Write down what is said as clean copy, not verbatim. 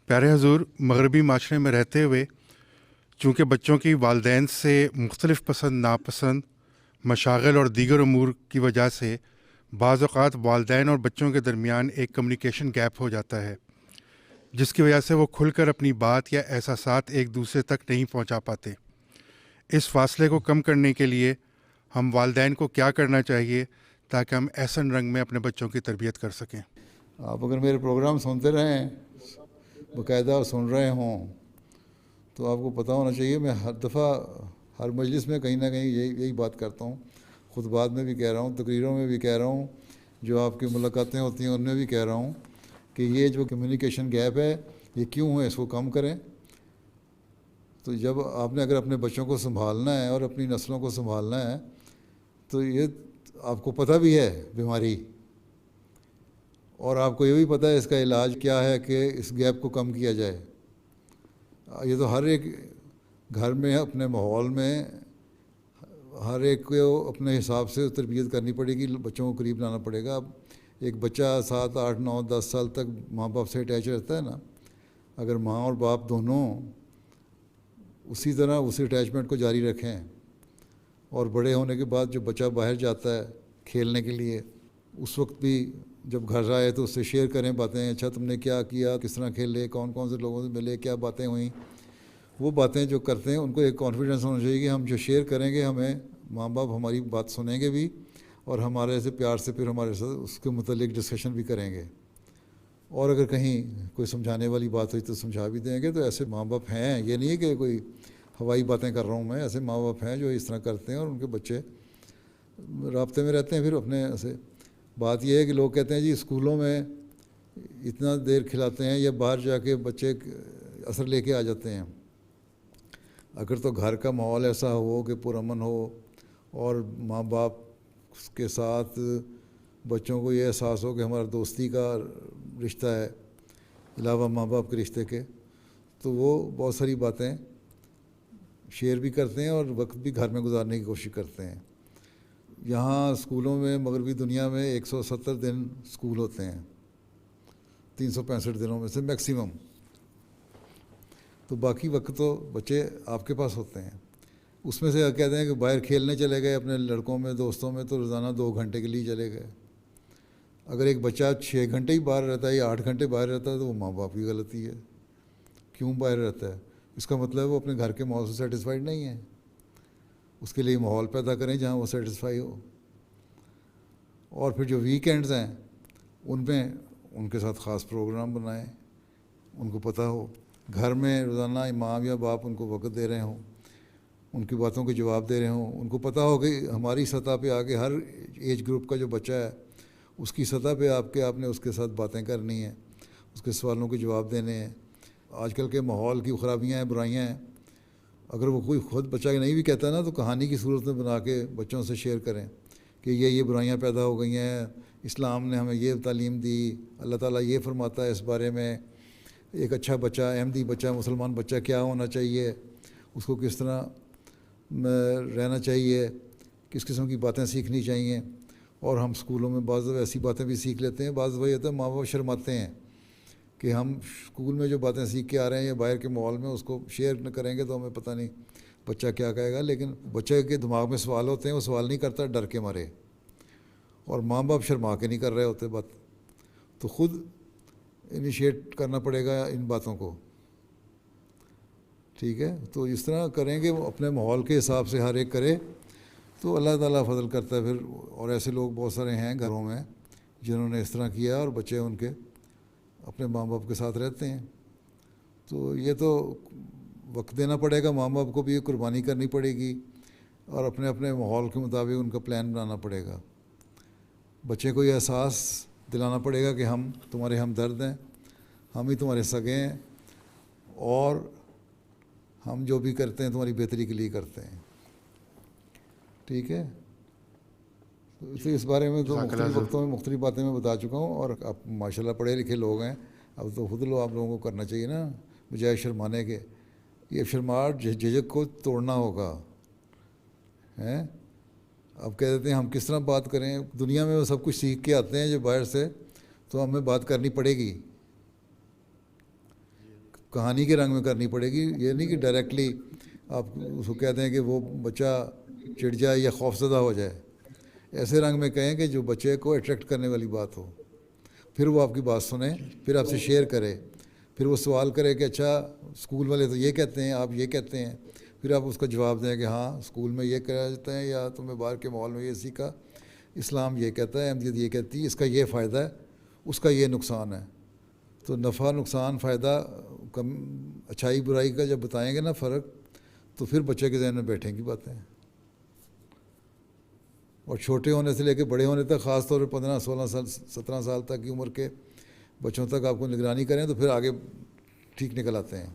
پیارے حضور، مغربی معاشرے میں رہتے ہوئے چونکہ بچوں کی والدین سے مختلف پسند ناپسند مشاغل اور دیگر امور کی وجہ سے بعض اوقات والدین اور بچوں کے درمیان ایک کمیونیکیشن گیپ ہو جاتا ہے، جس کی وجہ سے وہ کھل کر اپنی بات یا احساسات ایک دوسرے تک نہیں پہنچا پاتے۔ اس فاصلے کو کم کرنے کے لیے ہم والدین کو کیا کرنا چاہیے تاکہ ہم احسن رنگ میں اپنے بچوں کی تربیت کر سکیں؟ آپ اگر میرے پروگرام سنتے رہیں باقاعدہ سن رہے ہوں تو آپ کو پتہ ہونا چاہیے میں ہر دفعہ ہر مجلس میں کہیں نہ کہیں یہی بات کرتا ہوں، خطبات میں بھی کہہ رہا ہوں، تقریروں میں بھی کہہ رہا ہوں، جو آپ کی ملاقاتیں ہوتی ہیں ان میں بھی کہہ رہا ہوں کہ یہ جو کمیونیکیشن گیپ ہے یہ کیوں ہے، اس کو کم کریں۔ تو جب آپ نے اگر اپنے بچوں کو سنبھالنا ہے اور اپنی نسلوں کو سنبھالنا ہے تو یہ آپ کو پتہ بھی ہے بیماری، اور آپ کو یہ بھی پتہ ہے اس کا علاج کیا ہے کہ اس گیپ کو کم کیا جائے۔ یہ تو ہر ایک گھر میں اپنے ماحول میں ہر ایک کو اپنے حساب سے تربیت کرنی پڑے گی، بچوں کو قریب لانا پڑے گا۔ اب ایک بچہ 7 8 9 10 سال تک ماں باپ سے اٹیچ رہتا ہے نا، اگر ماں اور باپ دونوں اسی طرح اس اٹیچمنٹ کو جاری رکھیں اور بڑے ہونے کے بعد جو بچہ باہر جاتا ہے کھیلنے کے لیے اس وقت بھی جب گھر آئے تو اس سے شیئر کریں باتیں، اچھا تم نے کیا کیا، کس طرح کھیلے، کون کون سے لوگوں سے ملے، کیا باتیں ہوئیں، وہ باتیں جو کرتے ہیں ان کو ایک کانفیڈنس ہونا چاہیے کہ ہم جو شیئر کریں گے ہمیں ماں باپ ہماری بات سنیں گے بھی اور ہمارے سے پیار سے پھر ہمارے ساتھ اس کے متعلق ڈسکشن بھی کریں گے، اور اگر کہیں کوئی سمجھانے والی بات ہوئی تو سمجھا بھی دیں گے۔ تو ایسے ماں باپ ہیں، یہ نہیں ہے کہ کوئی ہوائی باتیں کر رہا ہوں میں، ایسے ماں باپ ہیں جو اس طرح کرتے ہیں اور ان کے بچے رابطے میں رہتے ہیں۔ پھر اپنے ایسے بات یہ ہے کہ لوگ کہتے ہیں جی اسکولوں میں اتنا دیر کھلاتے ہیں یا باہر جا کے بچے اثر لے کے آ جاتے ہیں۔ اگر تو گھر کا ماحول ایسا ہو کہ پرامن ہو اور ماں باپ کے ساتھ بچوں کو یہ احساس ہو کہ ہمارا دوستی کا رشتہ ہے علاوہ ماں باپ کے رشتے کے، تو وہ بہت ساری باتیں شیئر بھی کرتے ہیں اور وقت بھی گھر میں گزارنے کی کوشش کرتے ہیں۔ یہاں اسکولوں میں مغربی دنیا میں 170 دن اسکول ہوتے ہیں 365 دنوں میں سے میکسیمم، تو باقی وقت تو بچے آپ کے پاس ہوتے ہیں۔ اس میں سے کہتے ہیں کہ باہر کھیلنے چلے گئے اپنے لڑکوں میں دوستوں میں تو روزانہ 2 گھنٹے کے لیے چلے گئے۔ اگر ایک بچہ 6 گھنٹے ہی باہر رہتا ہے یا 8 گھنٹے باہر رہتا ہے تو وہ ماں باپ کی غلطی ہے، کیوں باہر رہتا ہے؟ اس کا مطلب وہ اپنے گھر کے ماحول سے سیٹسفائیڈ نہیں ہے۔ اس کے لیے ماحول پیدا کریں جہاں وہ سیٹسفائی ہو، اور پھر جو ویکینڈز ہیں ان میں ان کے ساتھ خاص پروگرام بنائیں، ان کو پتہ ہو گھر میں روزانہ امام یا باپ ان کو وقت دے رہے ہوں، ان کی باتوں کے جواب دے رہے ہوں، ان کو پتہ ہو کہ ہماری سطح پہ آگے ہر ایج گروپ کا جو بچہ ہے اس کی سطح پہ آپ نے اس کے ساتھ باتیں کرنی ہیں، اس کے سوالوں کے جواب دینے ہیں۔ آج کل کے ماحول کی خرابیاں ہیں، برائیاں ہیں، اگر وہ کوئی خود بچہ نہیں بھی کہتا ہے نا تو کہانی کی صورت میں بنا کے بچوں سے شیئر کریں کہ یہ برائیاں پیدا ہو گئی ہیں، اسلام نے ہمیں یہ تعلیم دی، اللہ تعالیٰ یہ فرماتا ہے اس بارے میں، ایک اچھا بچہ، احمدی بچہ، مسلمان بچہ کیا ہونا چاہیے، اس کو کس طرح رہنا چاہیے، کس قسم کی باتیں سیکھنی چاہیے۔ اور ہم اسکولوں میں بعض ایسی باتیں بھی سیکھ لیتے ہیں، بعض وہی ہوتا ہے ماں باپ شرماتے ہیں کہ ہم اسکول میں جو باتیں سیکھ کے آ رہے ہیں یا باہر کے ماحول میں اس کو شیئر نہ کریں گے تو ہمیں پتہ نہیں بچہ کیا کہے گا۔ لیکن بچے کے دماغ میں سوال ہوتے ہیں، وہ سوال نہیں کرتا ڈر کے مارے، اور ماں باپ شرما کے نہیں کر رہے ہوتے بات، تو خود انیشیٹ کرنا پڑے گا ان باتوں کو، ٹھیک ہے؟ تو اس طرح کریں گے اپنے ماحول کے حساب سے ہر ایک کرے تو اللہ تعالیٰ فضل کرتا ہے پھر۔ اور ایسے لوگ بہت سارے ہیں گھروں میں جنہوں نے اس طرح کیا اور بچے ان کے اپنے ماں باپ کے ساتھ رہتے ہیں۔ تو یہ تو وقت دینا پڑے گا، ماں باپ کو بھی قربانی کرنی پڑے گی اور اپنے اپنے ماحول کے مطابق ان کا پلان بنانا پڑے گا۔ بچے کو یہ احساس دلانا پڑے گا کہ ہم تمہارے ہمدرد ہیں، ہم ہی تمہارے سگے ہیں، اور ہم جو بھی کرتے ہیں تمہاری بہتری کے لیے کرتے ہیں، ٹھیک ہے؟ تو اس بارے میں تو مختلف وقتوں میں مختلف باتیں میں بتا چکا ہوں، اور آپ ماشاءاللہ پڑھے لکھے لوگ ہیں، اب تو خود آپ لوگوں کو کرنا چاہیے نا بجائے شرمانے کے۔ یہ شرماہٹ جھجک کو توڑنا ہوگا، ہیں؟ اب کہہ دیتے ہیں ہم کس طرح بات کریں، دنیا میں وہ سب کچھ سیکھ کے آتے ہیں جو باہر سے، تو ہمیں بات کرنی پڑے گی۔ کہانی کے رنگ میں کرنی پڑے گی. یہ نہیں کہ ڈائریکٹلی آپ اس کو کہتے ہیں کہ وہ بچہ چڑ جائے یا خوفزدہ ہو جائے. ایسے رنگ میں کہیں کہ جو بچے کو اٹریکٹ کرنے والی بات ہو. پھر وہ آپ کی بات سنیں, پھر آپ سے شیئر کرے, پھر وہ سوال کرے کہ اچھا اسکول والے تو یہ کہتے ہیں, آپ یہ کہتے ہیں. پھر آپ اس کا جواب دیں کہ ہاں اسکول میں یہ کہا جاتا ہے یا تمہیں باہر کے ماحول میں یہ سیکھا, اسلام یہ کہتا ہے, احمدیت یہ کہتی ہے, اس کا یہ فائدہ ہے, اس کا یہ نقصان ہے. تو نفع نقصان فائدہ کم اچھائی برائی کا جب بتائیں گے نا فرق, تو پھر بچے کے ذہن میں بیٹھیں گی باتیں. اور چھوٹے ہونے سے لے کے بڑے ہونے تک, خاص طور پہ 15 16 سال 17 سال تک کی عمر کے بچوں تک آپ کو نگرانی کریں تو پھر آگے ٹھیک نکل آتے ہیں.